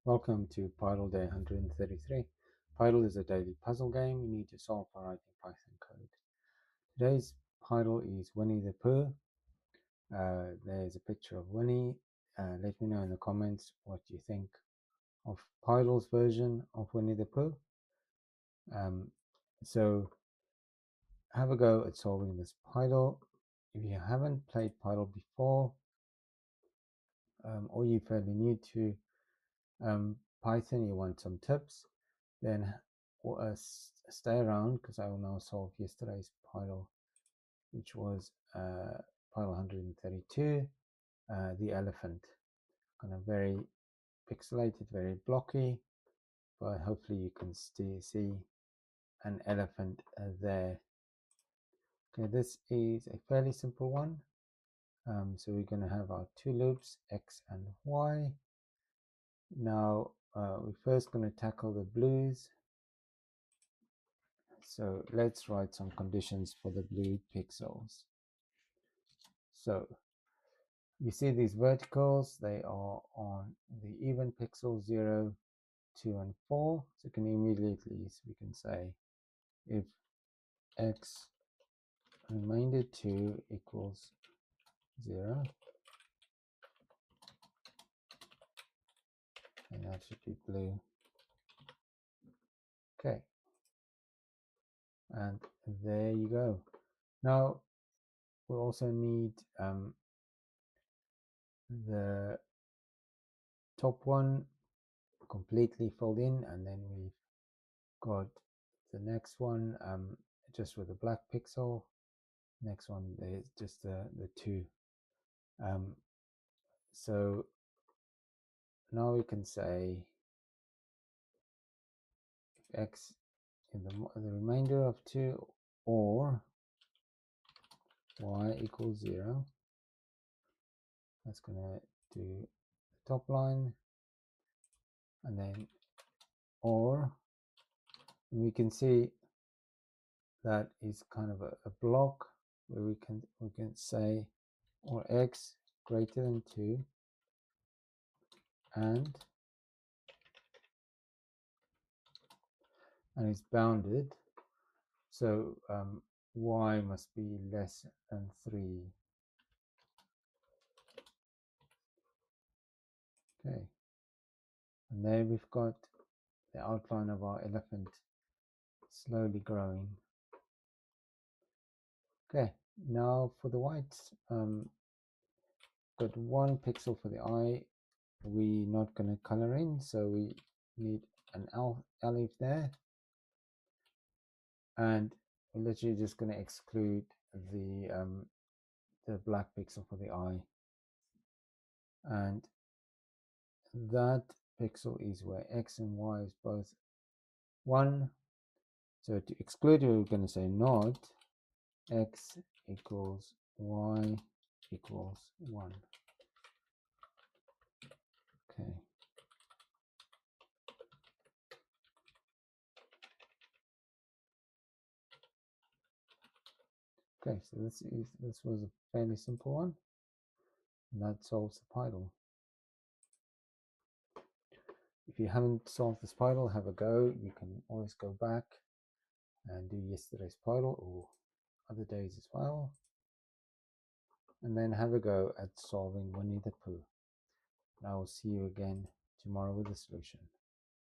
Welcome to Pydle Day 133. Pydle is a daily puzzle game you need to solve by writing Python code. Today's Pydle is Winnie the Pooh. There's a picture of Winnie. Let me know in the comments what you think of Pydle's version of Winnie the Pooh. So have a go at solving this Pydle. If you haven't played Pydle before, or you're fairly new to Python, you want some tips, then stay around because I will now solve yesterday's Pydle, which was Pydle 132, the elephant. Kind of very pixelated, very blocky, but hopefully you can still see an elephant there. Okay, this is a fairly simple one. So we're going to have our two loops, x and y. Now we're first going to tackle the blues. So let's write some conditions for the blue pixels. So you see these verticals, they are on the even pixels 0, 2, and 4. So we can immediately, so we can say if x remainder 2 equals 0, and that should be blue. Okay, and there you go. Now we'll also need the top one completely filled in, and then we've got the next one just with a black pixel. Next one is just the 2. So now we can say if x in the remainder of 2 or y equals 0, that's going to do the top line, and then or, and we can see that is kind of a block where we can say or x greater than 2 and it's bounded, so y must be less than 3. Okay, and there we've got the outline of our elephant slowly growing. Okay, now for the whites, got 1 pixel for the eye. We're not going to color in, so we need an alif there, and we're literally just going to exclude the black pixel for the eye, and that pixel is where x and y is both 1. So to exclude it, we're going to say not x equals y equals 1. Okay. Okay, so this was a fairly simple one, and that solves the Pydle. If you haven't solved this Pydle, have a go. You can always go back and do yesterday's Pydle or other days as well, and then have a go at solving Winnie the Pooh. And I will see you again tomorrow with a solution.